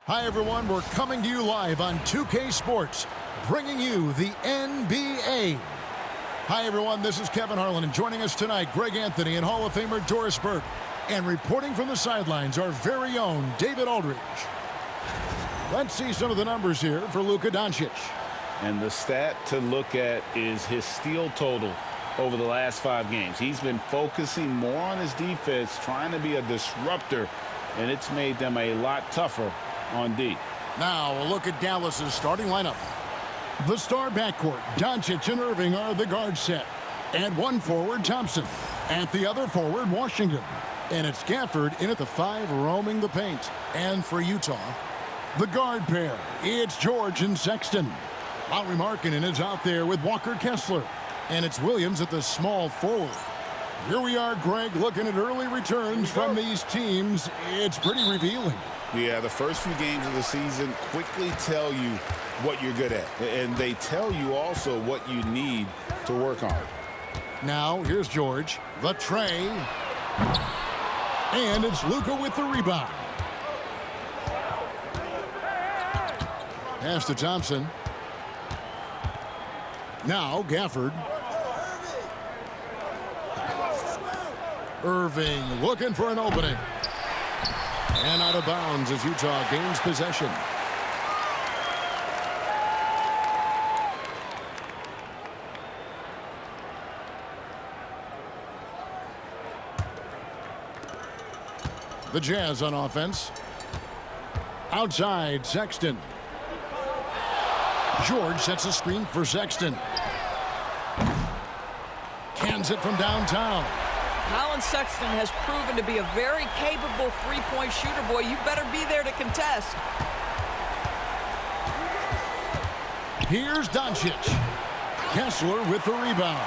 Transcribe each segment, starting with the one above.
Hi, everyone. We're coming to you live on 2K Sports, bringing you the NBA. Hi, everyone. This is Kevin Harlan, and joining us tonight, Greg Anthony and Hall of Famer Doris Burke. And reporting from the sidelines, our very own David Aldridge. Let's see some of the numbers here for Luka Doncic. And the stat to look at is his steal total over the last 5 games. He's been focusing more on his defense, trying to be a disruptor, and it's made them a lot tougher on D. Now a look at Dallas's starting lineup. The star backcourt, Doncic and Irving, are the guard set. And one forward, Thompson. At the other forward, Washington. And it's Gafford in at the 5, roaming the paint. And for Utah, the guard pair, it's George and Sexton. Lauri Markkanen is out there with Walker Kessler. And it's Williams at the small forward. Here we are, Greg, looking at early returns from these teams. It's pretty revealing. Yeah, the first few games of the season quickly tell you what you're good at. And they tell you also what you need to work on. Now, here's George. The tray. And it's Luka with the rebound. Pass to Thompson. Now, Gafford. Irving looking for an opening. And out of bounds as Utah gains possession. The Jazz on offense. Outside, Sexton. George sets a screen for Sexton. Cans it from downtown. Colin Sexton has proven to be a very capable three-point shooter. Boy, you better be there to contest. Here's Doncic. Kessler with the rebound.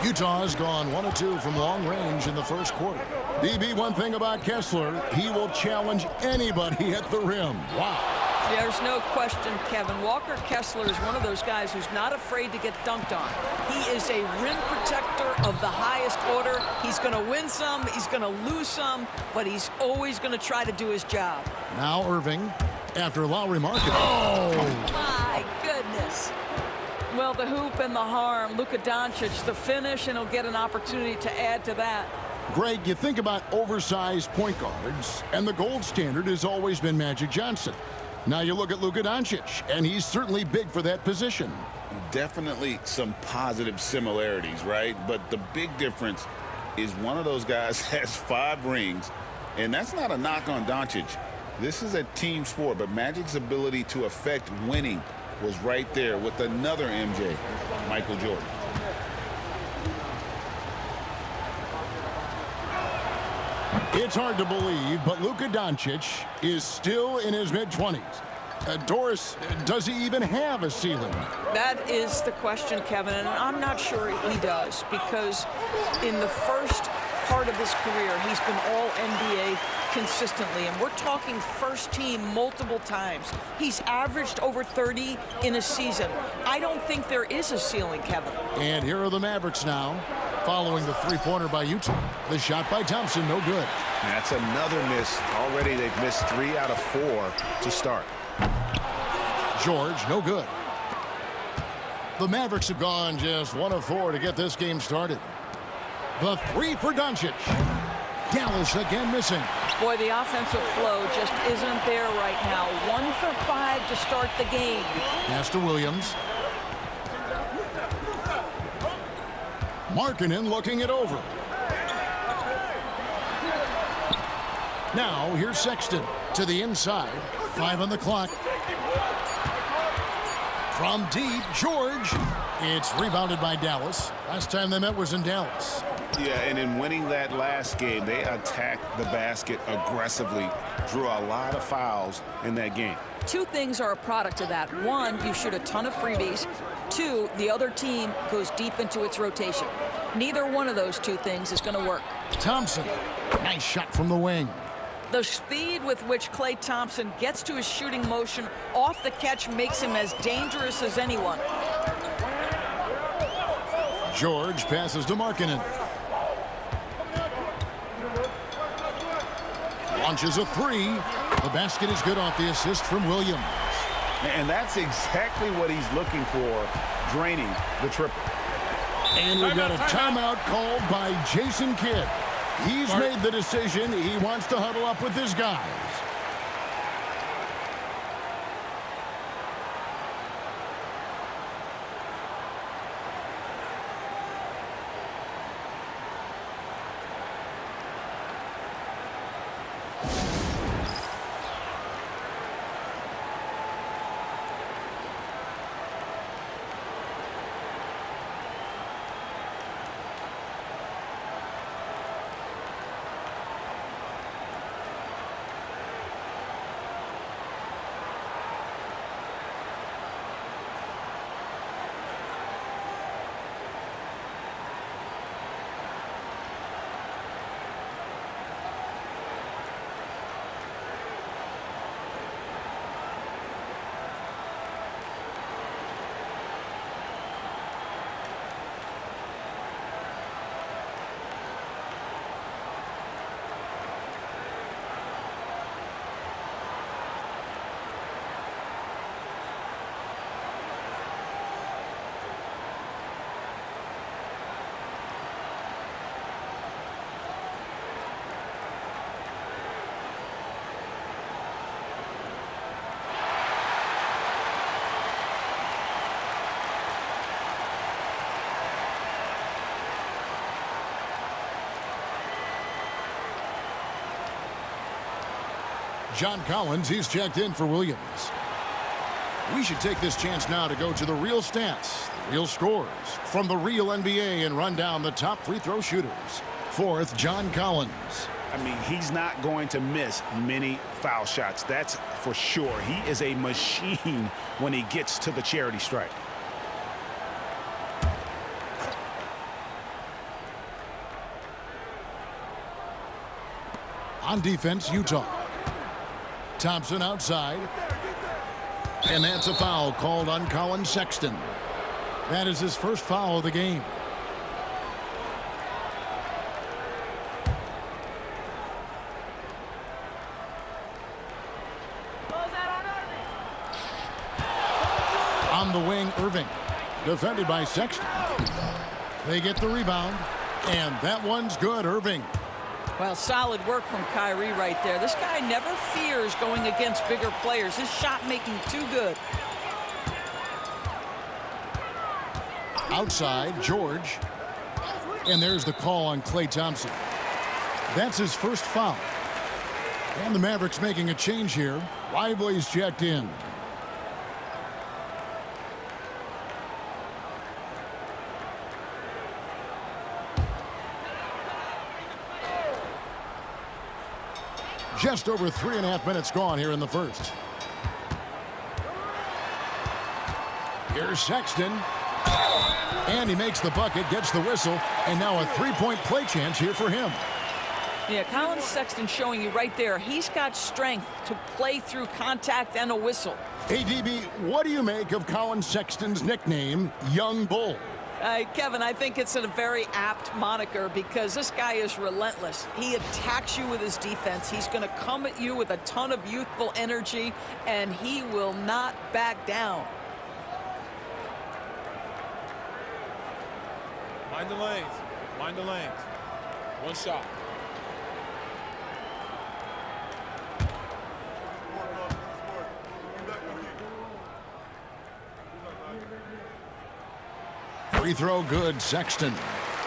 Utah has gone 1 of 2 from long range in the first quarter. DB, one thing about Kessler, he will challenge anybody at the rim. Wow. There's no question, Kevin. Walker Kessler is one of those guys who's not afraid to get dunked on. He is a rim protector of the highest order. He's going to win some, he's going to lose some, but he's always going to try to do his job. Now Irving after Lauri Markkanen. Oh! My goodness. Well, the hoop and the harm. Luka Doncic, the finish, and he'll get an opportunity to add to that. Greg, you think about oversized point guards, and the gold standard has always been Magic Johnson. Now you look at Luka Doncic, and he's certainly big for that position. Definitely some positive similarities, right? But the big difference is one of those guys has 5 rings, and that's not a knock on Doncic. This is a team sport, but Magic's ability to affect winning was right there with another MJ, Michael Jordan. It's hard to believe, but Luka Doncic is still in his mid-20s. Doris, does he even have a ceiling? That is the question, Kevin, and I'm not sure he does, because in the first part of his career, he's been all NBA consistently, and we're talking first team multiple times. He's averaged over 30 in a season. I don't think there is a ceiling, Kevin. And here are the Mavericks now, following the three-pointer by Utah. The shot by Thompson, no good. That's another miss. Already they've missed 3 out of 4 to start. George, no good. The Mavericks have gone just 1 of 4 to get this game started. The 3 for Doncic. Dallas again missing. Boy, the offensive flow just isn't there right now. 1 for 5 to start the game. Pass to Williams. Markkanen looking it over. Now here's Sexton to the inside. 5 on the clock. From deep, George. It's rebounded by Dallas. Last time they met was in Dallas. Yeah, and in winning that last game, they attacked the basket aggressively, drew a lot of fouls in that game. 2 things are a product of that. 1, you shoot a ton of freebies. 2, the other team goes deep into its rotation. Neither one of those 2 things is going to work. Thompson, nice shot from the wing. The speed with which Klay Thompson gets to his shooting motion off the catch makes him as dangerous as anyone. George passes to Markkanen. Launches a three. The basket is good off the assist from Williams. And that's exactly what he's looking for, draining the triple. And we've got a timeout called by Jason Kidd. He's made the decision. He wants to huddle up with his guys. John Collins, he's checked in for Williams. We should take this chance now to go to the real stats, the real scores from the real NBA and run down the top free throw shooters. Fourth, John Collins. I mean, he's not going to miss many foul shots. That's for sure. He is a machine when he gets to the charity stripe. On defense, Utah. Thompson outside. And that's a foul called on Colin Sexton. That is his first foul of the game. On the wing, Irving. Defended by Sexton. They get the rebound. And that one's good, Irving. Well, solid work from Kyrie right there. This guy never fears going against bigger players. His shot making too good. Outside, George. And there's the call on Klay Thompson. That's his first foul. And the Mavericks making a change here. Lively's checked in. Just over 3.5 minutes gone here in the first. Here's Sexton. And he makes the bucket, gets the whistle, and now a three-point play chance here for him. Yeah, Colin Sexton showing you right there. He's got strength to play through contact and a whistle. Hey, DB, what do you make of Colin Sexton's nickname, Young Bull? Kevin, I think it's a very apt moniker because this guy is relentless. He attacks you with his defense. He's going to come at you with a ton of youthful energy, and he will not back down. Mind the lanes. Mind the lanes. One shot. Free throw good, Sexton.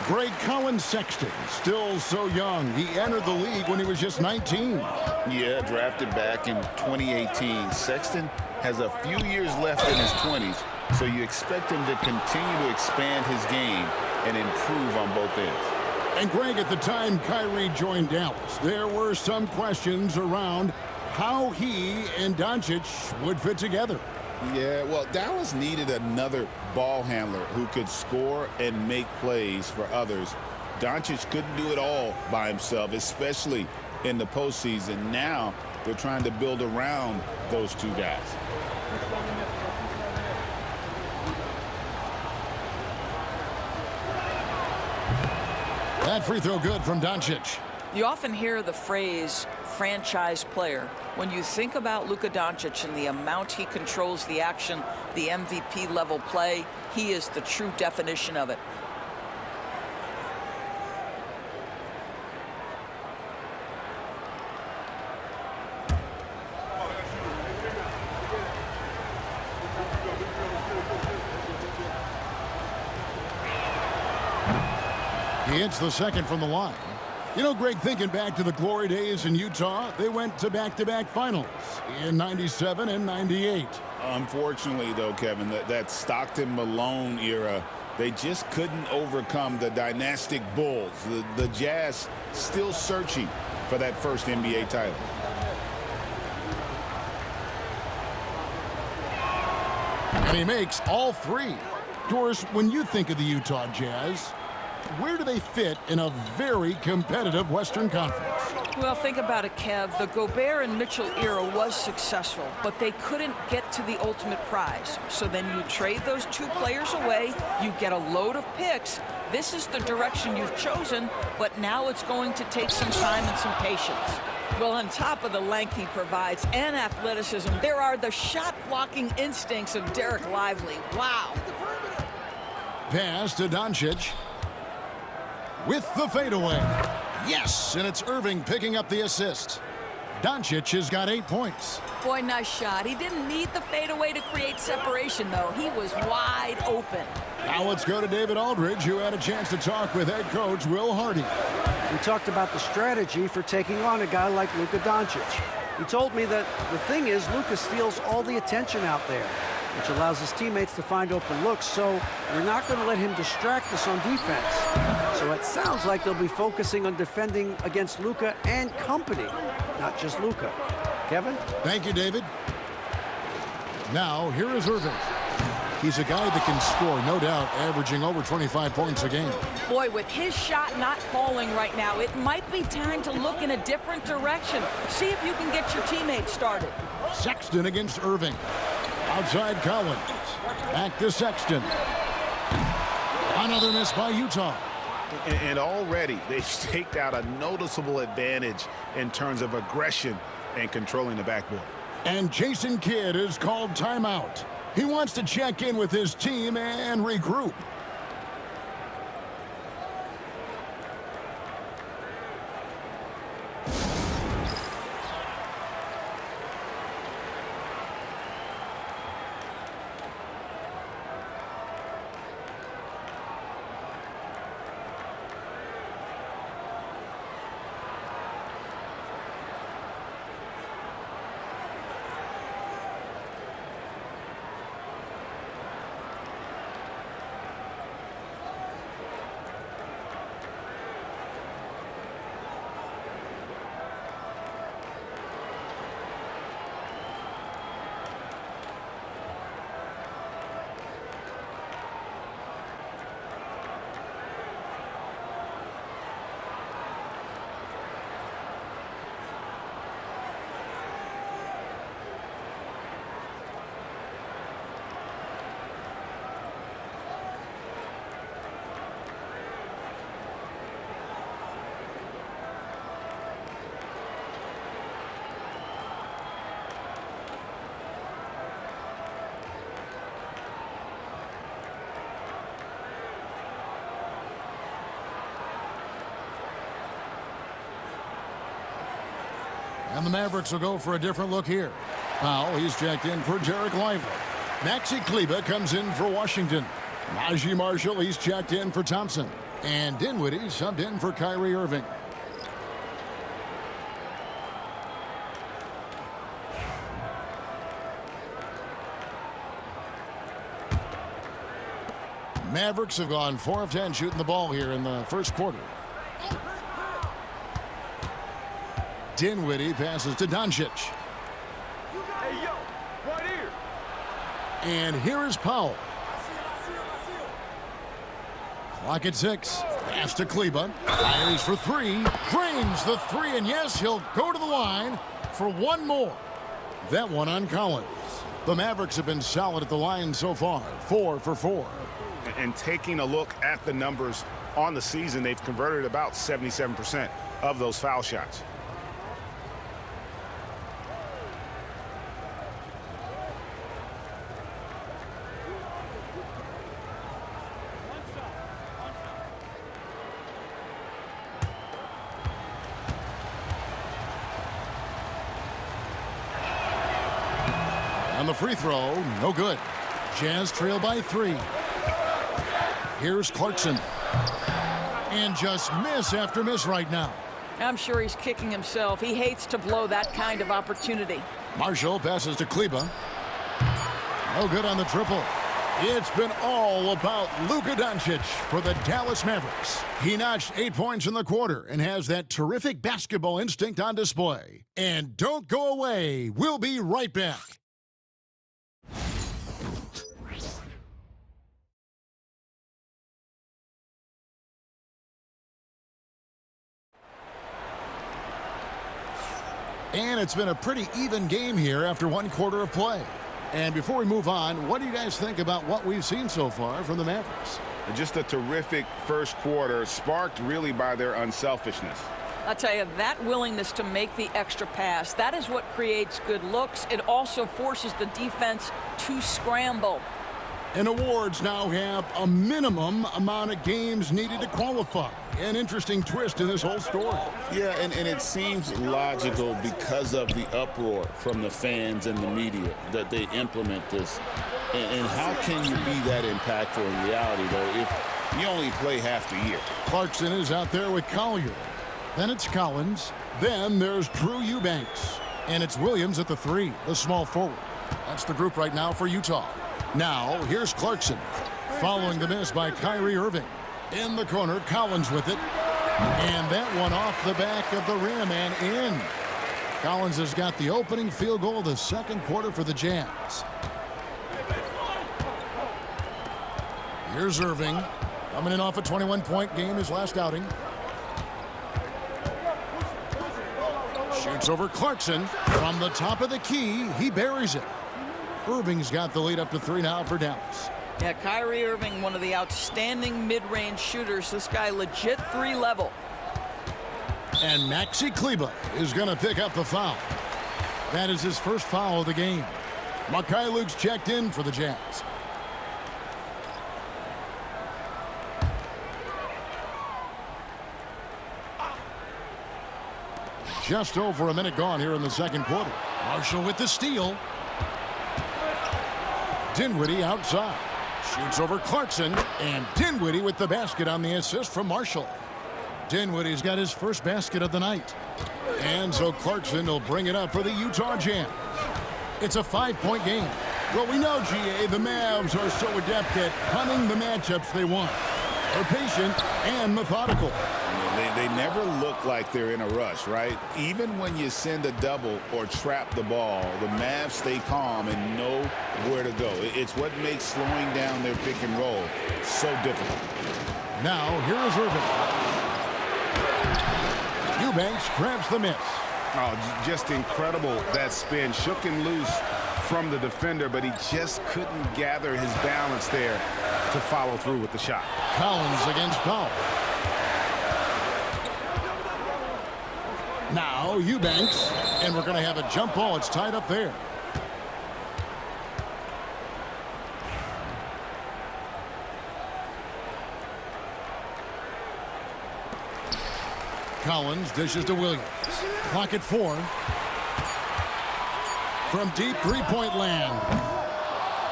Great Colin Sexton, still so young. He entered the league when he was just 19. Yeah, drafted back in 2018. Sexton has a few years left in his 20s, so you expect him to continue to expand his game and improve on both ends. And Greg, at the time Kyrie joined Dallas, there were some questions around how he and Doncic would fit together. Yeah, well, Dallas needed another ball handler who could score and make plays for others. Doncic couldn't do it all by himself, especially in the postseason. Now they're trying to build around those two guys. That free throw good from Doncic. You often hear the phrase franchise player. When you think about Luka Doncic and the amount he controls the action, the MVP level play, he is the true definition of it. He hits the second from the line. You know, Greg, thinking back to the glory days in Utah, they went to back-to-back finals in 97 and 98. Unfortunately, though, Kevin, that Stockton-Malone era, they just couldn't overcome the dynastic Bulls. The Jazz still searching for that first NBA title. And he makes all three. Doris, when you think of the Utah Jazz, where do they fit in a very competitive Western Conference? Well, think about it, Kev. The Gobert and Mitchell era was successful, but they couldn't get to the ultimate prize. So then you trade those two players away, you get a load of picks. This is the direction you've chosen, but now it's going to take some time and some patience. Well, on top of the length he provides and athleticism, there are the shot-blocking instincts of Derek Lively. Wow. Pass to Doncic. With the fadeaway. Yes, and it's Irving picking up the assist. Doncic has got 8 points. Boy, nice shot. He didn't need the fadeaway to create separation, though. He was wide open. Now let's go to David Aldridge, who had a chance to talk with head coach Will Hardy. We talked about the strategy for taking on a guy like Luka Doncic. He told me that the thing is Luka steals all the attention out there, which allows his teammates to find open looks, so we're not going to let him distract us on defense. So it sounds like they'll be focusing on defending against Luka and company, not just Luka. Kevin? Thank you, David. Now, here is Irving. He's a guy that can score, no doubt, averaging over 25 points a game. Boy, with his shot not falling right now, it might be time to look in a different direction. See if you can get your teammates started. Sexton against Irving. Outside Collins. Back to Sexton. Another miss by Utah. And already they've staked out a noticeable advantage in terms of aggression and controlling the backboard. And Jason Kidd is called timeout. He wants to check in with his team and regroup. And the Mavericks will go for a different look here. Powell, he's checked in for Derek Lively. Maxi Kleber comes in for Washington. Najee Marshall, he's checked in for Thompson. And Dinwiddie subbed in for Kyrie Irving. Mavericks have gone 4 of 10 shooting the ball here in the first quarter. Dinwiddie passes to Doncic. Hey, yo, right here. And here is Powell. Clock at 6. Pass to Kleber. Fires for 3. Drains the 3, and yes, he'll go to the line for one more. That one on Collins. The Mavericks have been solid at the line so far. 4 for 4. And taking a look at the numbers on the season, they've converted about 77% of those foul shots. And the free throw, no good. Jazz trail by 3. Here's Clarkson. And just miss after miss right now. I'm sure he's kicking himself. He hates to blow that kind of opportunity. Marshall passes to Kleba. No good on the triple. It's been all about Luka Doncic for the Dallas Mavericks. He notched 8 points in the quarter and has that terrific basketball instinct on display. And don't go away. We'll be right back. And it's been a pretty even game here after 1 quarter of play. And before we move on, what do you guys think about what we've seen so far from the Mavericks? Just a terrific first quarter, sparked really by their unselfishness. I'll tell you, that willingness to make the extra pass, that is what creates good looks. It also forces the defense to scramble. And awards now have a minimum amount of games needed to qualify. An interesting twist in this whole story. Yeah, and it seems logical because of the uproar from the fans and the media that they implement this. And how can you be that impactful in reality, though, if you only play half the year? Clarkson is out there with Collier. Then it's Collins. Then there's Drew Eubanks. And it's Williams at the 3, the small forward. That's the group right now for Utah. Now, here's Clarkson. Following the miss by Kyrie Irving. In the corner, Collins with it. And that one off the back of the rim and in. Collins has got the opening field goal of the second quarter for the Jazz. Here's Irving. Coming in off a 21-point game, his last outing. Shoots over Clarkson. From the top of the key, he buries it. Irving's got the lead up to 3 now for Dallas. Yeah, Kyrie Irving, one of the outstanding mid-range shooters. This guy legit 3 level. And Maxi Kleba is going to pick up the foul. That is his first foul of the game. Luke's checked in for the Jazz. Just over a minute gone here in the second quarter. Marshall with the steal. Dinwiddie outside. Shoots over Clarkson. And Dinwiddie with the basket on the assist from Marshall. Dinwiddie's got his first basket of the night. And so Clarkson will bring it up for the Utah Jazz. It's a 5-point game. Well, we know, GA, the Mavs are so adept at hunting the matchups they want. They're patient and methodical. They never look like they're in a rush, right? Even when you send a double or trap the ball, the Mavs stay calm and know where to go. It's what makes slowing down their pick and roll so difficult. Now, here is Irving. Eubanks grabs the miss. Oh, just incredible, that spin. Shook him loose from the defender, but he just couldn't gather his balance there to follow through with the shot. Collins against Powell. Now Eubanks, and we're going to have a jump ball. It's tied up there. Collins dishes to Williams. Clock at 4. From deep three-point land.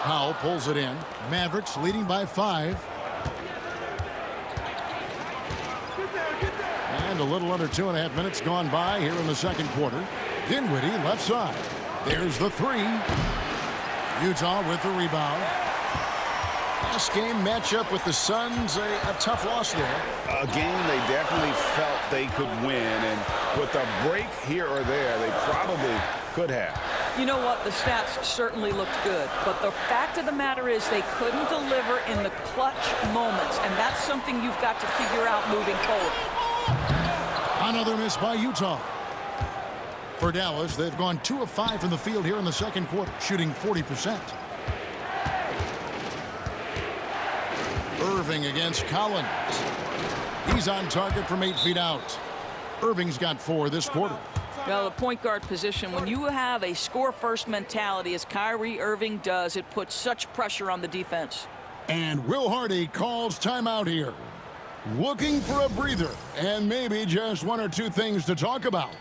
Powell pulls it in. Mavericks leading by 5. And a little under 2.5 minutes gone by here in the second quarter. Dinwiddie left side. There's the 3. Utah with the rebound. Last game matchup with the Suns, a tough loss there. A game they definitely felt they could win, and with a break here or there, they probably could have. You know what? The stats certainly looked good, but the fact of the matter is they couldn't deliver in the clutch moments, and that's something you've got to figure out moving forward. Another miss by Utah. For Dallas, they've gone 2 of 5 from the field here in the second quarter, shooting 40%. Irving against Collins. He's on target from 8 feet out. Irving's got 4 this quarter. Well, the point guard position, when you have a score-first mentality, as Kyrie Irving does, it puts such pressure on the defense. And Will Hardy calls timeout here. Looking for a breather and maybe just 1 or 2 things to talk about.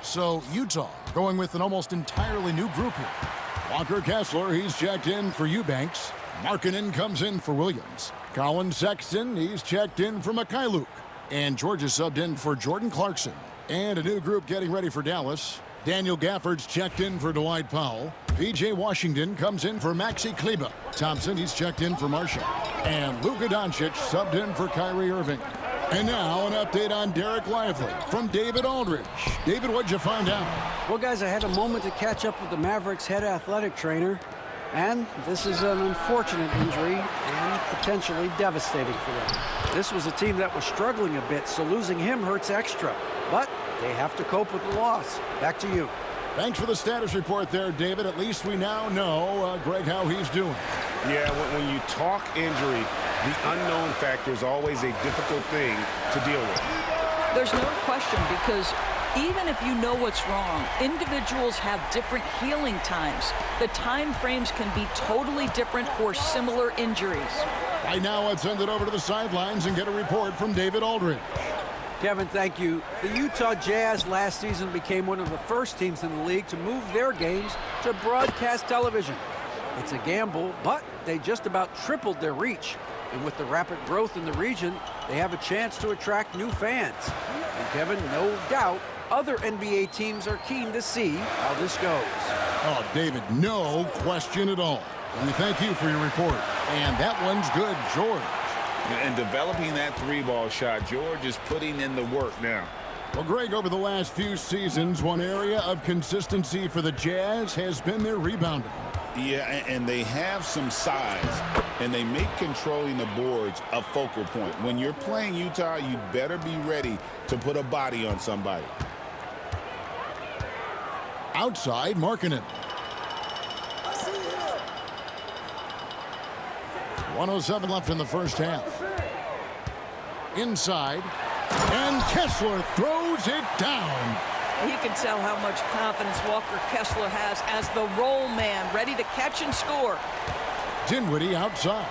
So Utah going with an almost entirely new group here. Walker Kessler, he's checked in for Eubanks. Markkanen comes in for Williams. Colin Sexton, he's checked in for Mikhailuk. And Georgia subbed in for Jordan Clarkson. And a new group getting ready for Dallas. Daniel Gafford's checked in for Dwight Powell. P.J. Washington comes in for Maxi Kleber. Thompson, he's checked in for Marshall. And Luka Doncic subbed in for Kyrie Irving. And now an update on Derek Lively from David Aldridge. David, what'd you find out? Well, guys, I had a moment to catch up with the Mavericks head athletic trainer. And this is an unfortunate injury and potentially devastating for them. This was a team that was struggling a bit, so losing him hurts extra. But they have to cope with the loss. Back to you. Thanks for the status report there, David. At least we now know, Greg, how he's doing. Yeah, when you talk injury, the unknown factor is always a difficult thing to deal with. There's no question, because even if you know what's wrong, individuals have different healing times. The time frames can be totally different for similar injuries. Right now, let's send it over to the sidelines and get a report from David Aldridge. Kevin, thank you. The Utah Jazz last season became one of the first teams in the league to move their games to broadcast television. It's a gamble, but they just about tripled their reach. And with the rapid growth in the region, they have a chance to attract new fans. And Kevin, no doubt, other NBA teams are keen to see how this goes. Oh, David, no question at all. We thank you for your report. And that one's good, George. And developing that three-ball shot, George is putting in the work now. Well, Greg, over the last few seasons, one area of consistency for the Jazz has been their rebounding. Yeah, and they have some size, and they make controlling the boards a focal point. When you're playing Utah, you better be ready to put a body on somebody. Outside, Markkanen. 1:07 left in the first half. Inside, and Kessler throws it down. You can tell how much confidence Walker Kessler has as the roll man, ready to catch and score. Dinwiddie outside.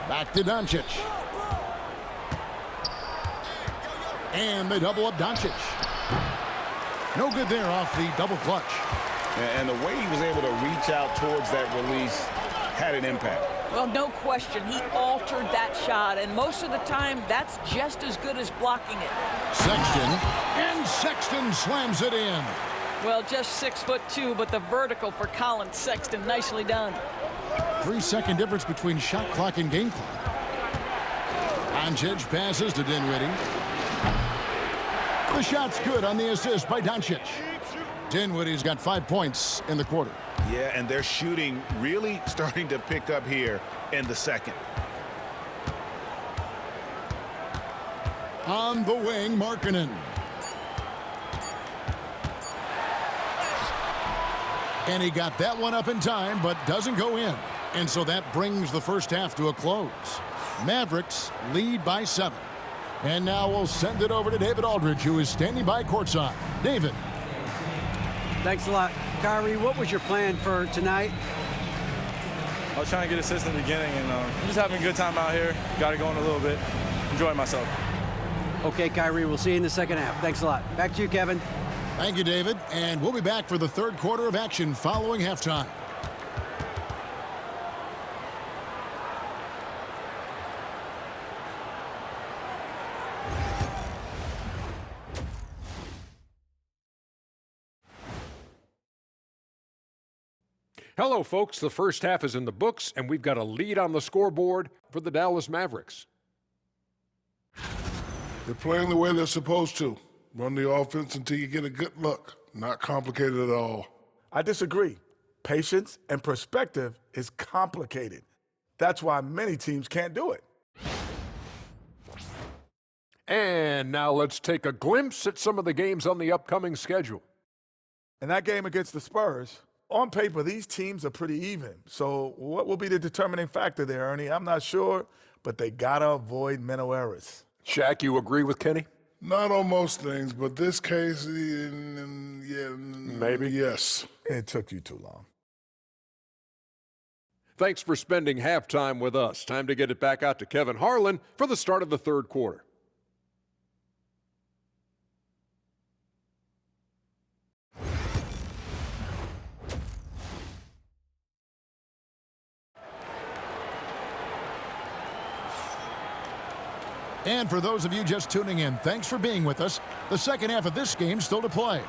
Back to Doncic. And they double up Doncic. No good there off the double clutch. And the way he was able to reach out towards that release had an impact. Well, no question, he altered that shot, and most of the time, that's just as good as blocking it. Sexton slams it in. Well, just 6'2", but the vertical for Colin Sexton, nicely done. 3-second difference between shot clock and game clock. Doncic passes to Dinwiddie. The shot's good on the assist by Doncic. Dinwiddie's got 5 points in the quarter. Yeah, and their shooting really starting to pick up here in the second. On the wing, Markkanen. And he got that one up in time, but doesn't go in. And so that brings the first half to a close. Mavericks lead by 7. And now we'll send it over to David Aldridge, who is standing by courtside. David. Thanks a lot. Kyrie, what was your plan for tonight? I was trying to get assists in the beginning, and I'm just having a good time out here. Got it going a little bit. Enjoying myself. Okay, Kyrie, we'll see you in the second half. Thanks a lot. Back to you, Kevin. Thank you, David. And we'll be back for the third quarter of action following halftime. Hello, folks. The first half is in the books, and we've got a lead on the scoreboard for the Dallas Mavericks. They're playing the way they're supposed to. Run the offense until you get a good look. Not complicated at all. I disagree. Patience and perspective is complicated. That's why many teams can't do it. And now let's take a glimpse at some of the games on the upcoming schedule. In that game against the Spurs, on paper, these teams are pretty even. So what will be the determining factor there, Ernie? I'm not sure, but they got to avoid mental errors. Shaq, you agree with Kenny? Not on most things, but this case, yeah, maybe. Yes. It took you too long. Thanks for spending halftime with us. Time to get it back out to Kevin Harlan for the start of the third quarter. And for those of you just tuning in, thanks for being with us. The second half of this game still to play.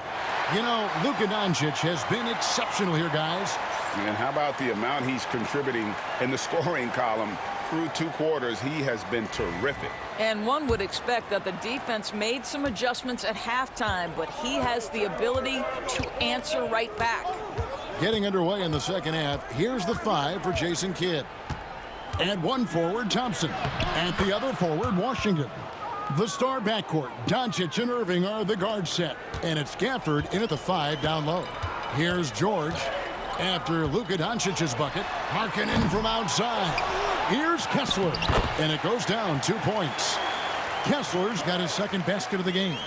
You know, Luka Doncic has been exceptional here, guys. And how about the amount he's contributing in the scoring column through 2 quarters? He has been terrific. And one would expect that the defense made some adjustments at halftime, but he has the ability to answer right back. Getting underway in the second half, here's the 5 for Jason Kidd. And one forward, Thompson. At the other forward, Washington. The star backcourt, Doncic and Irving are the guard set. And it's Gafford in at the 5 down low. Here's George. After Luka Doncic's bucket, Markkanen from outside. Here's Kessler. And it goes down 2 points. Kessler's got his second basket of the game.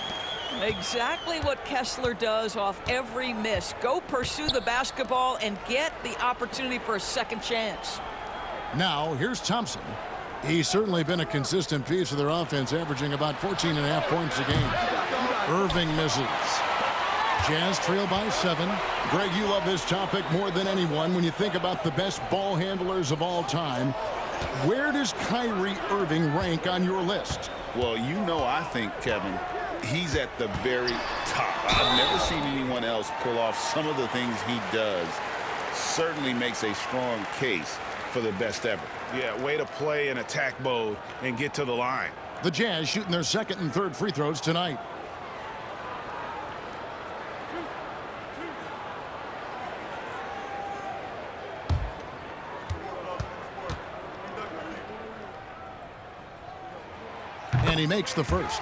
Exactly what Kessler does off every miss. Go pursue the basketball and get the opportunity for a second chance. Now, here's Thompson. He's certainly been a consistent piece of their offense, averaging about 14.5 points a game. Irving misses. Jazz trail by 7. Greg, you love this topic more than anyone when you think about the best ball handlers of all time. Where does Kyrie Irving rank on your list? Well, you know, I think, Kevin, he's at the very top. I've never seen anyone else pull off some of the things he does. Certainly makes a strong case for the best ever. Yeah, way to play in attack mode and get to the line. The Jazz shooting their second and third free throws tonight. And he makes the first.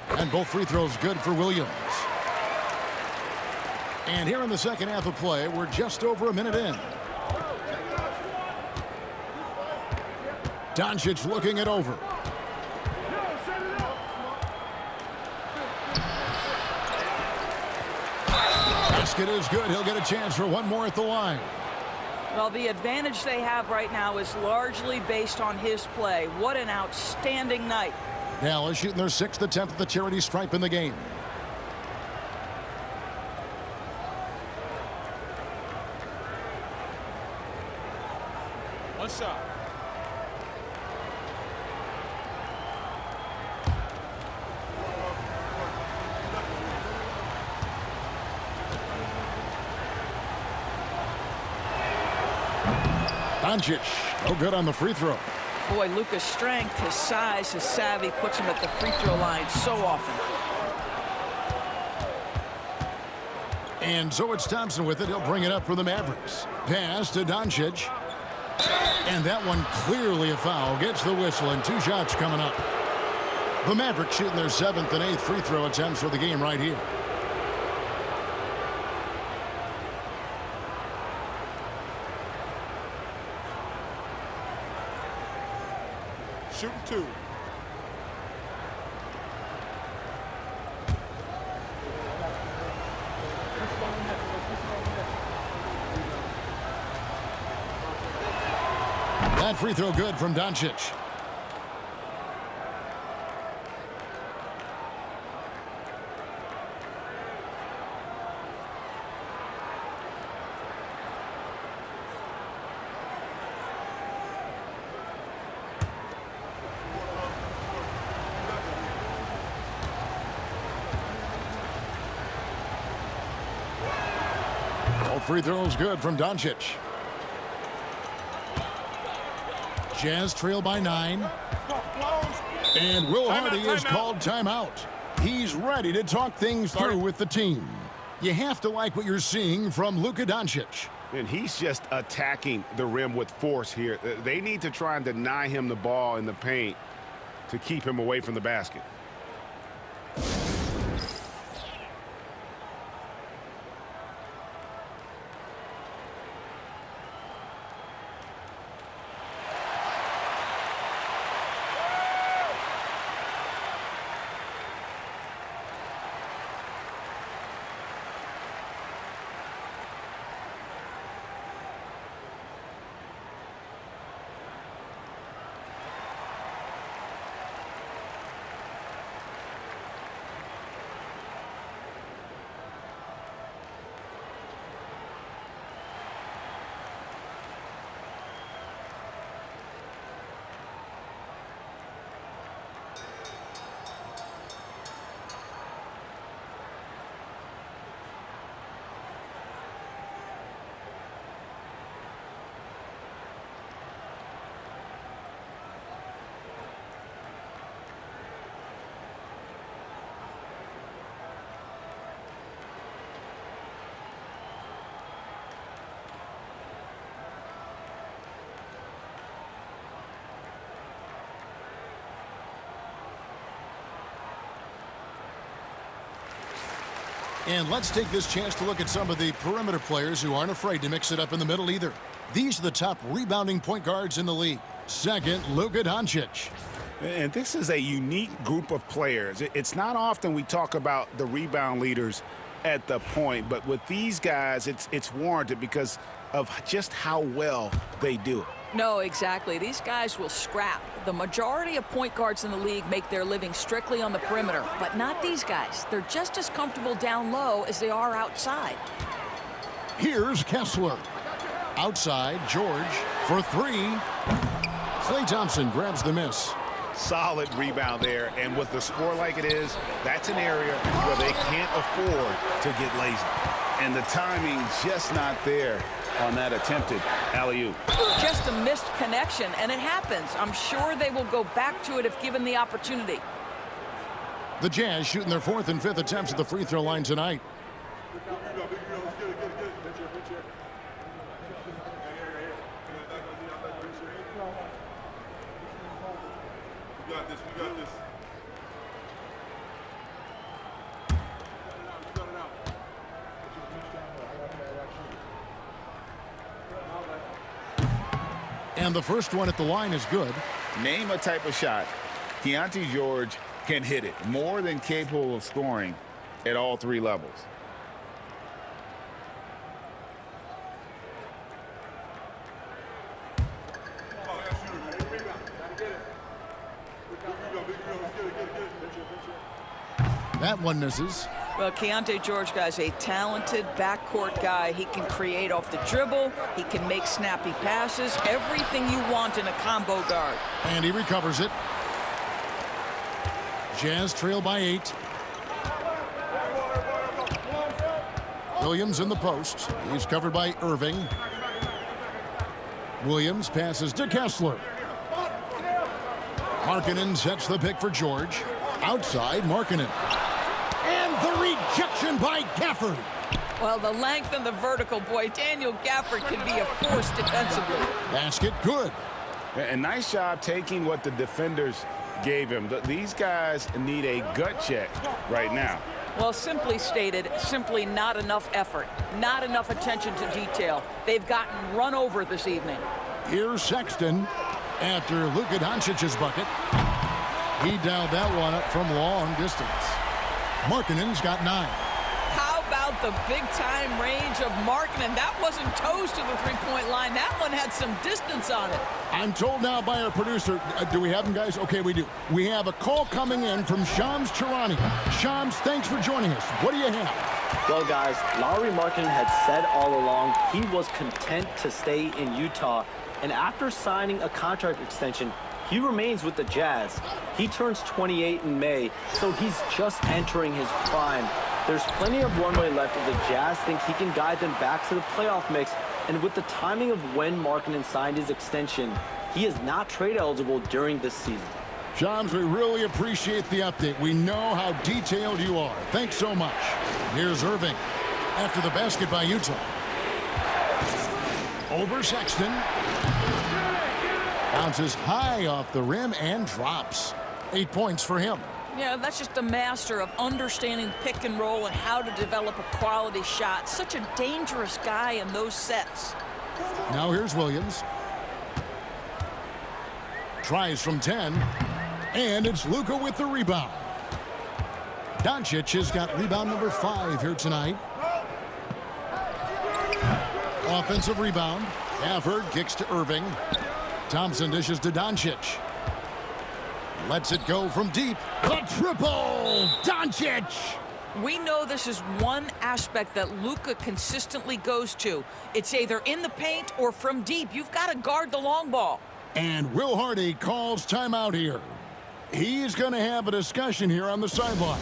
And both free throws good for Williams. And here in the second half of play, we're just over a minute in. Doncic looking it over. Basket is good. He'll get a chance for one more at the line. Well, the advantage they have right now is largely based on his play. What an outstanding night. Dallas shooting their 6th attempt at the charity stripe in the game. One shot. Doncic, no good on the free throw. Boy, Luka's strength, his size, his savvy puts him at the free throw line so often. And so it's Thompson with it. He'll bring it up for the Mavericks. Pass to Doncic. And that one clearly a foul. Gets the whistle and 2 shots coming up. The Mavericks shooting their 7th and 8th free throw attempts for the game right here. Shooting 2. That free throw good from Doncic. All free throws good from Doncic. Jazz trail by 9. And Will Hardy is called timeout. He's ready to talk things through with the team. You have to like what you're seeing from Luka Doncic. And he's just attacking the rim with force here. They need to try and deny him the ball in the paint to keep him away from the basket. And let's take this chance to look at some of the perimeter players who aren't afraid to mix it up in the middle either. These are the top rebounding point guards in the league. Second, Luka Doncic. And this is a unique group of players. It's not often we talk about the rebound leaders at the point, but with these guys, it's warranted because of just how well they do it. No, exactly. These guys will scrap. The majority of point guards in the league make their living strictly on the perimeter, but not these guys. They're just as comfortable down low as they are outside. Here's Kessler. Outside, George for three. Klay Thompson grabs the miss. Solid rebound there, and with the score like it is, that's an area where they can't afford to get lazy. And the timing just not there on that attempted alley-oop. Just a missed connection, and it happens. I'm sure they will go back to it if given the opportunity. The Jazz shooting their fourth and fifth attempts at the free throw line tonight. We got this. And the first one at the line is good. Name a type of shot Keontae George can hit it, more than capable of scoring at all three levels. That one misses. Well, Keontae George, guys, a talented backcourt guy. He can create off the dribble. He can make snappy passes. Everything you want in a combo guard. And he recovers it. Jazz trail by 8. Williams in the post. He's covered by Irving. Williams passes to Kessler. Markkanen sets the pick for George. Outside, Markkanen. And the rejection by Gafford. Well, the length and the vertical, boy, Daniel Gafford can be a force defensively. Basket good. And nice job taking what the defenders gave him. These guys need a gut check right now. Well, simply stated, simply not enough effort, not enough attention to detail. They've gotten run over this evening. Here's Sexton after Luka Doncic's bucket. He dialed that one up from long distance. Markkanen's got 9. How about the big-time range of Markkanen? That wasn't toes to the three-point line. That one had some distance on it. I'm told now by our producer, do we have him, guys? Okay, we do. We have a call coming in from Shams Charania. Shams, thanks for joining us. What do you have? Well, guys, Lauri Markkanen had said all along he was content to stay in Utah. And after signing a contract extension, he remains with the Jazz. He turns 28 in May, so he's just entering his prime. There's plenty of runway left if the Jazz think he can guide them back to the playoff mix. And with the timing of when Markkanen signed his extension, he is not trade eligible during this season. Shams, we really appreciate the update. We know how detailed you are. Thanks so much. Here's Irving after the basket by Utah. Over Sexton. Bounces high off the rim and drops. 8 points for him. Yeah, that's just a master of understanding pick and roll and how to develop a quality shot. Such a dangerous guy in those sets. Now here's Williams. Tries from 10. And it's Luka with the rebound. Doncic has got rebound number 5 here tonight. Offensive rebound. Gafford kicks to Irving. Thompson dishes to Doncic. Lets it go from deep. The triple! Doncic! We know this is one aspect that Luka consistently goes to. It's either in the paint or from deep. You've got to guard the long ball. And Will Hardy calls timeout here. He's going to have a discussion here on the sideline.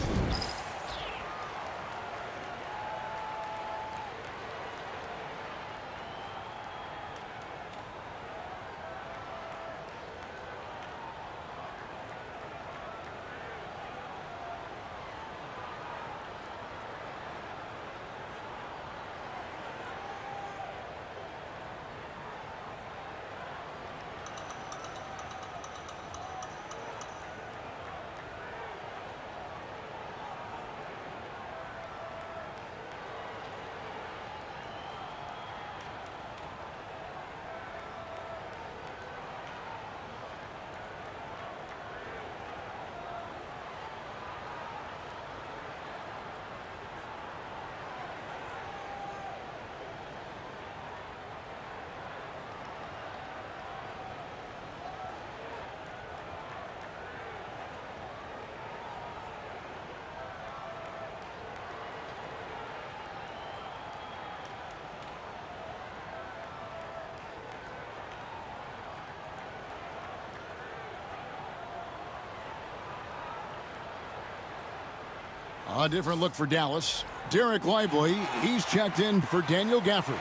A different look for Dallas. Derek Lively, he's checked in for Daniel Gafford.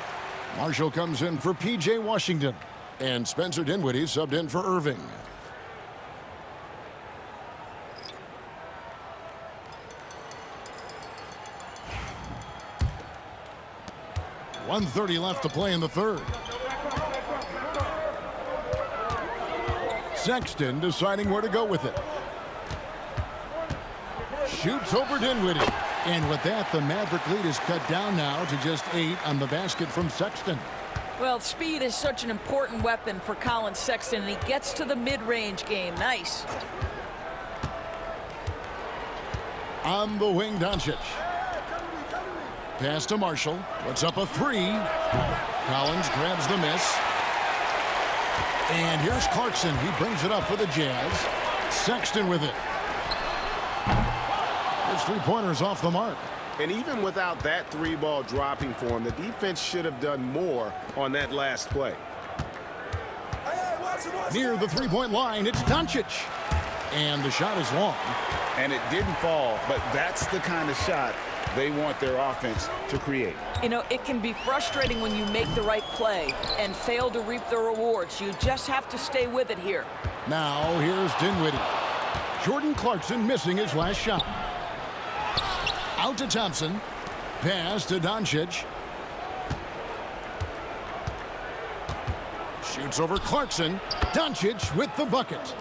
Marshall comes in for P.J. Washington. And Spencer Dinwiddie subbed in for Irving. .130 left to play in the third. Sexton deciding where to go with it. Shoots over Dinwiddie. And with that, the Maverick lead is cut down now to just 8 on the basket from Sexton. Well, speed is such an important weapon for Colin Sexton, and he gets to the mid-range game. Nice. On the wing, Doncic. Pass to Marshall. Puts up a 3. Collins grabs the miss. And here's Clarkson. He brings it up for the Jazz. Sexton with it. His three-pointer's off the mark. And even without that 3-ball dropping for him, the defense should have done more on that last play. Near the three-point line, it's Doncic. And the shot is long. And it didn't fall, but that's the kind of shot they want their offense to create. You know, it can be frustrating when you make the right play and fail to reap the rewards. You just have to stay with it here. Now, here's Dinwiddie. Jordan Clarkson missing his last shot. Out to Thompson. Pass to Doncic. Shoots over Clarkson. Doncic with the bucket.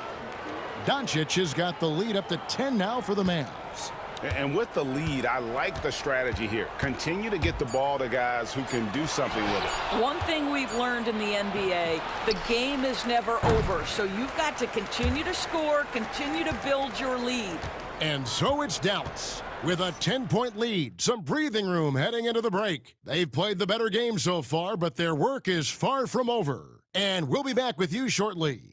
Doncic has got the lead up to 10 now for the Mavs. And with the lead, I like the strategy here. Continue to get the ball to guys who can do something with it. One thing we've learned in the NBA, the game is never over. So you've got to continue to score, continue to build your lead. And so it's Dallas with a 10-point lead. Some breathing room heading into the break. They've played the better game so far, but their work is far from over. And we'll be back with you shortly.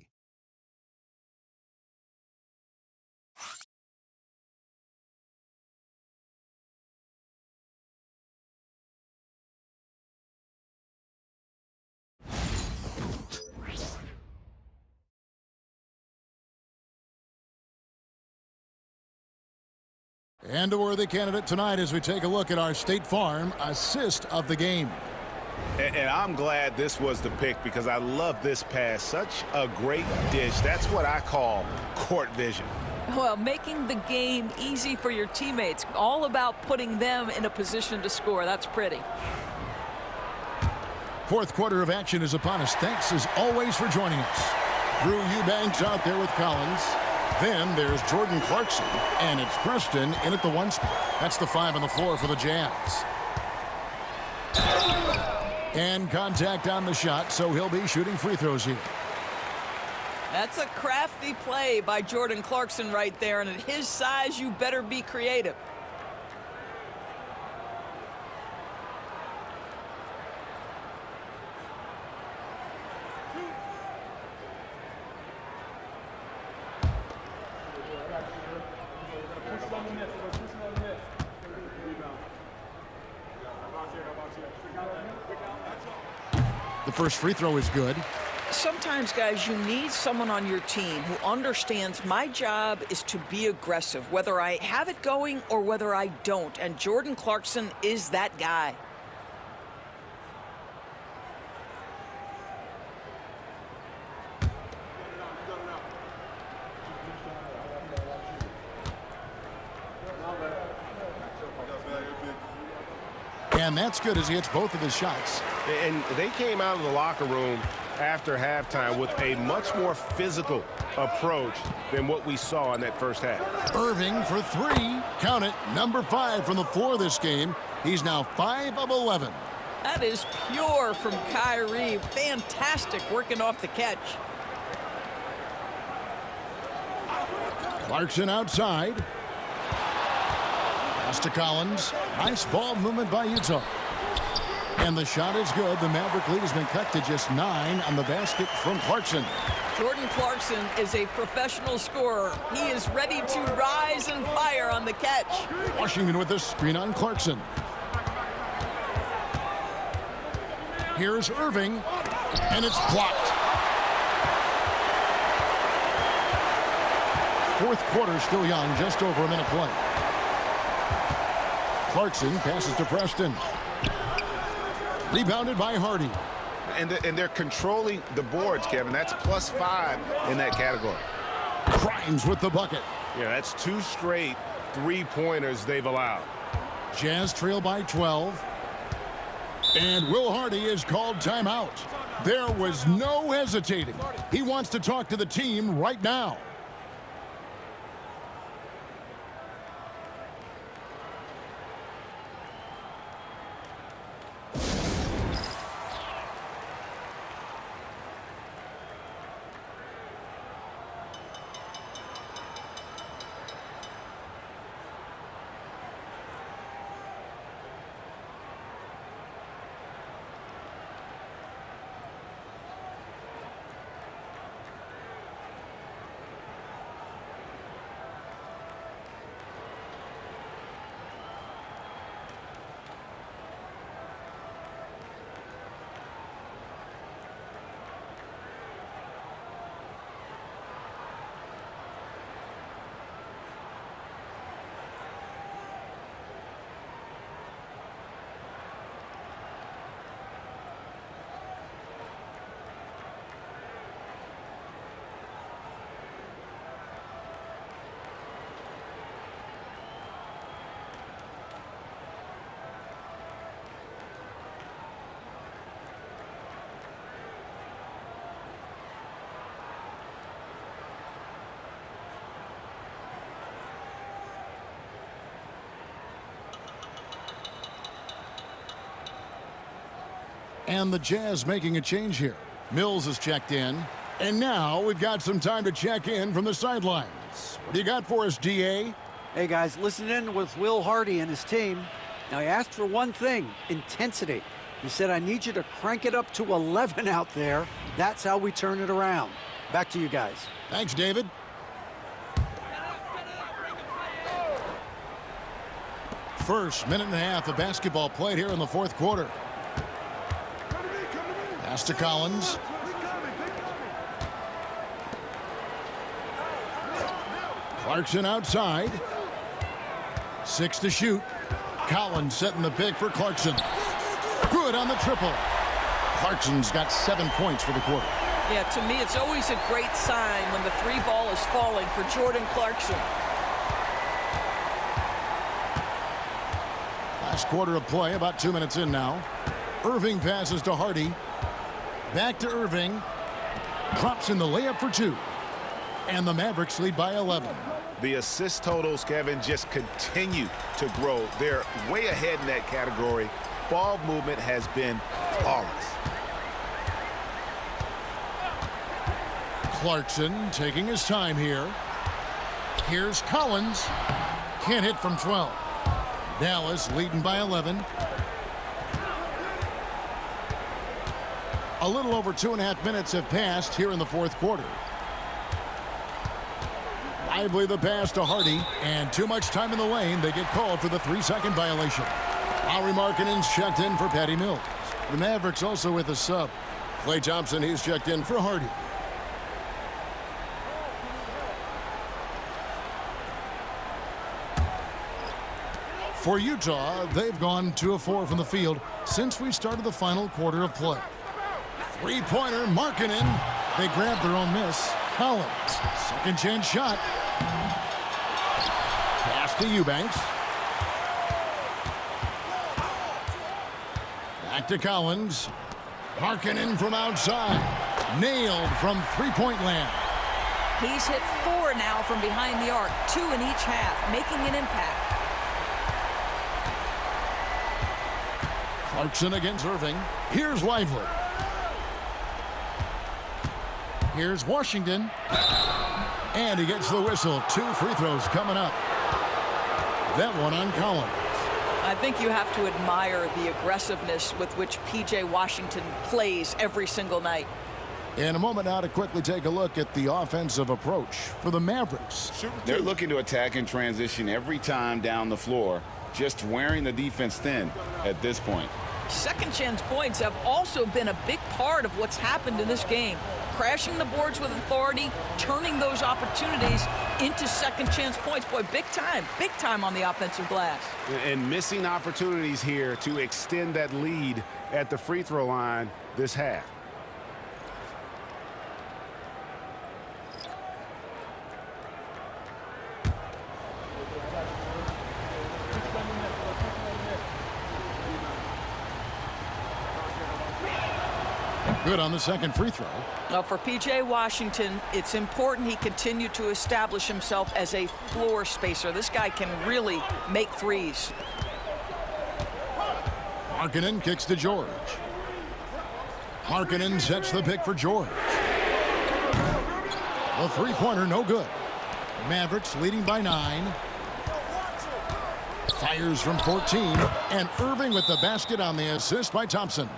And a worthy candidate tonight as we take a look at our State Farm assist of the game. And I'm glad this was the pick because I love this pass. Such a great dish. That's what I call court vision. Well, making the game easy for your teammates. All about putting them in a position to score. That's pretty. Fourth quarter of action is upon us. Thanks as always for joining us. Drew Eubanks out there with Collins. Then there's Jordan Clarkson, and it's Preston in at the 1 spot. That's the 5 on the floor for the Jazz. And contact on the shot, so he'll be shooting free throws here. That's a crafty play by Jordan Clarkson right there, and at his size, you better be creative. The first free throw is good. Sometimes, guys, you need someone on your team who understands my job is to be aggressive, whether I have it going or whether I don't. And Jordan Clarkson is that guy. And that's good as he hits both of his shots. And they came out of the locker room after halftime with a much more physical approach than what we saw in that first half. Irving for 3. Count it. Number 5 from the floor this game. He's now 5 of 11. That is pure from Kyrie. Fantastic working off the catch. Clarkson outside. Pass to Collins. Nice ball movement by Utah. And the shot is good. The Maverick lead has been cut to just 9 on the basket from Clarkson. Jordan Clarkson is a professional scorer. He is ready to rise and fire on the catch. Washington with the screen on Clarkson. Here's Irving, and it's blocked. Fourth quarter still young, just over a minute play. Clarkson passes to Preston. Rebounded by Hardy. And they're controlling the boards, Kevin. That's +5 in that category. Grimes with the bucket. Yeah, that's 2 straight 3-pointers they've allowed. Jazz trail by 12. And Will Hardy is called timeout. There was no hesitating. He wants to talk to the team right now. And the Jazz making a change here. Mills is checked in. And now we've got some time to check in from the sidelines. What do you got for us, DA? Hey, guys, listen in with Will Hardy and his team. Now, he asked for one thing, intensity. He said, I need you to crank it up to 11 out there. That's how we turn it around. Back to you guys. Thanks, David. First minute and a half of basketball played here in the fourth quarter. Pass to Collins. Clarkson outside. 6 to shoot. Collins setting the pick for Clarkson. Good on the triple. Clarkson's got 7 points for the quarter. Yeah, to me, it's always a great sign when the 3 ball is falling for Jordan Clarkson. Last quarter of play, about 2 minutes in now. Irving passes to Hardy. Back to Irving. Drops in the layup for 2. And the Mavericks lead by 11. The assist totals, Kevin, just continue to grow. They're way ahead in that category. Ball movement has been flawless. Clarkson taking his time here. Here's Collins. Can't hit from 12. Dallas leading by 11. A little over 2.5 minutes have passed here in the fourth quarter. Lively the pass to Hardy, and too much time in the lane. They get called for the 3-second violation. Lauri Markkanen's checked in for Patty Mills. The Mavericks also with a sub. Klay Thompson, he's checked in for Hardy. For Utah, they've gone 2 of 4 from the field since we started the final quarter of play. 3-pointer, Markkanen. They grab their own miss. Collins, second chance shot. Pass to Eubanks. Back to Collins. Markkanen from outside. Nailed from 3-point land. He's hit 4 now from behind the arc, 2 in each half, making an impact. Clarkson against Irving. Here's Lively. Here's Washington. And he gets the whistle. 2 free throws coming up. That one on Collins. I think you have to admire the aggressiveness with which P.J. Washington plays every single night. In a moment now to quickly take a look at the offensive approach for the Mavericks. They're looking to attack and transition every time down the floor, just wearing the defense thin at this point. Second chance points have also been a big part of what's happened in this game. crashing the boards with authority, turning those opportunities into second chance points. Boy, big time on the offensive glass. And missing opportunities here to extend that lead at the free throw line this half. Good on the second free throw. Now for P.J. Washington, it's important he continue to establish himself as a floor spacer. This guy can really make threes. Markkanen kicks to George. Markkanen sets the pick for George. The three-pointer, no good. Mavericks leading by 9. Fires from 14. And Irving with the basket on the assist by Thompson.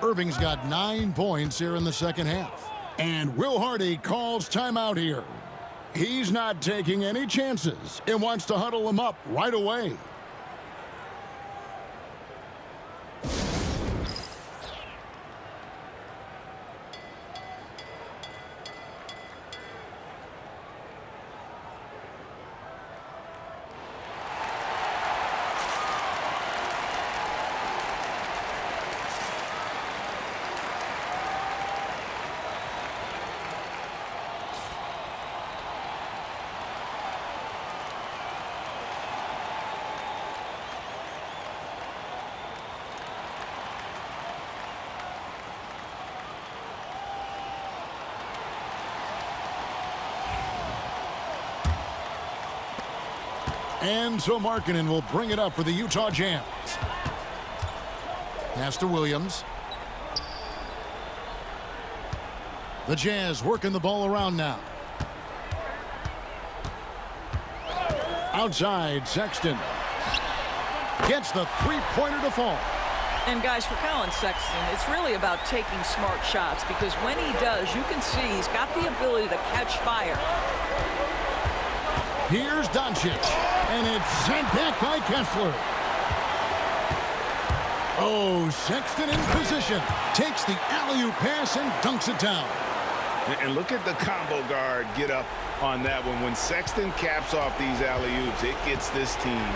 Irving's got 9 points here in the second half. And Will Hardy calls timeout here. He's not taking any chances and wants to huddle him up right away. And so Markkanen will bring it up for the Utah Jazz. Pass to Williams. The Jazz working the ball around now. Outside, Sexton. Gets the three-pointer to fall. And guys, for Colin Sexton, it's really about taking smart shots, because when he does, you can see he's got the ability to catch fire. Here's Doncic, and it's sent back by Kessler. Oh, Sexton in position. Takes the alley-oop pass and dunks it down. And look at the combo guard get up on that one. When Sexton caps off these alley-oops, it gets this team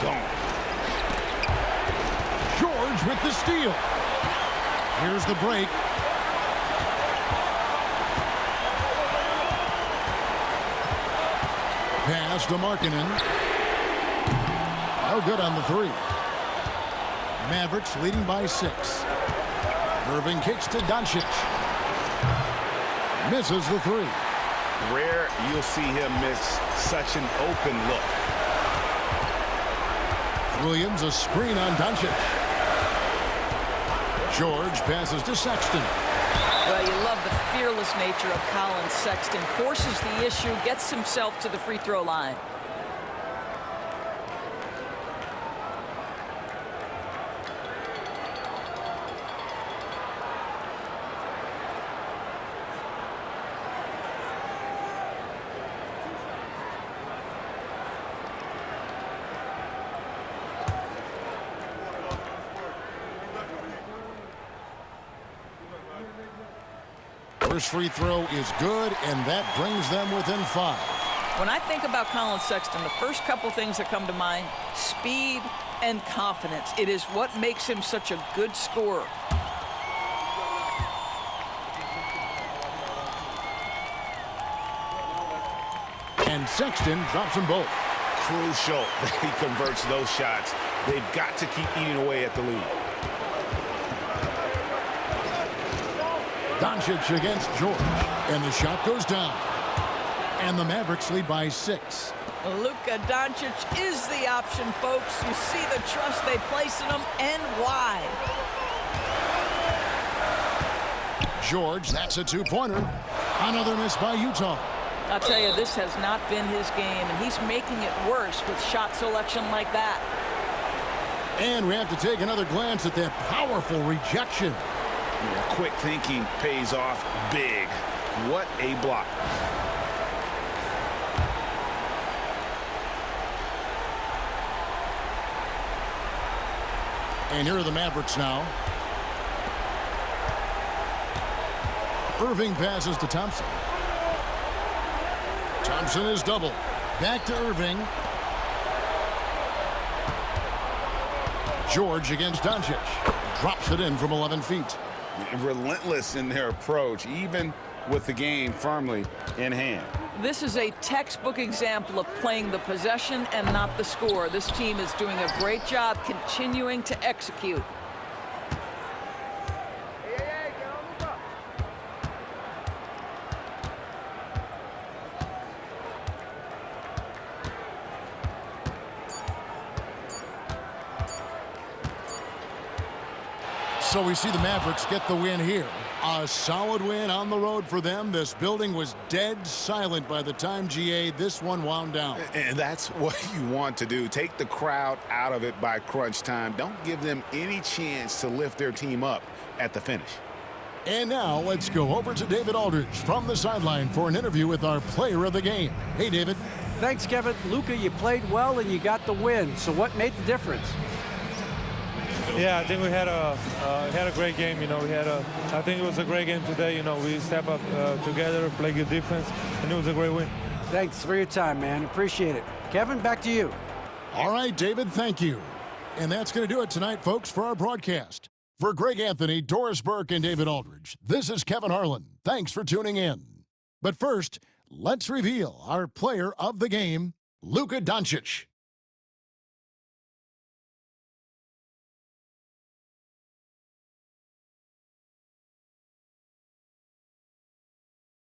going. George with the steal. Here's the break. Pass to Markkanen. No good on the three. Mavericks leading by 6. Irving kicks to Doncic. Misses the three. Rare you'll see him miss such an open look. Williams a screen on Doncic. George passes to Sexton. Well, you love the fearless nature of Colin Sexton. Forces the issue, gets himself to the free throw line. First free throw is good, and that brings them within 5. When I think about Colin Sexton, the first couple things that come to mind, speed and confidence. It is what makes him such a good scorer. And Sexton drops them both. Crucial that he converts those shots. They've got to keep eating away at the lead. Doncic against George, and the shot goes down. And the Mavericks lead by 6. Luka Doncic is the option, folks. You see the trust they place in him, and why. George, that's a two-pointer. Another miss by Utah. I'll tell you, this has not been his game, and he's making it worse with shot selection like that. And we have to take another glance at that powerful rejection. Yeah, quick thinking pays off big. What a block. And here are the Mavericks now. Irving passes to Thompson. Thompson is doubled. Back to Irving. George against Doncic. Drops it in from 11 feet. Relentless in their approach, even with the game firmly in hand. This is a textbook example of playing the possession and not the score. This team is doing a great job continuing to execute. So we see the Mavericks get the win here. A solid win on the road for them. This building was dead silent by the time, GA, this one wound down. And that's what you want to do. Take the crowd out of it by crunch time. Don't give them any chance to lift their team up at the finish. And now let's go over to David Aldridge from the sideline for an interview with our player of the game. Hey, David. Thanks, Kevin. Luka, you played well and you got the win. So what made the difference? Yeah, I think we had a great game. I think it was a great game today. We step up together, play good defense, and it was a great win. Thanks for your time, man. Appreciate it. Kevin, back to you. All right, David, thank you. And that's going to do it tonight, folks, for our broadcast. For Greg Anthony, Doris Burke, and David Aldridge, this is Kevin Harlan. Thanks for tuning in. But first, let's reveal our player of the game, Luka Doncic.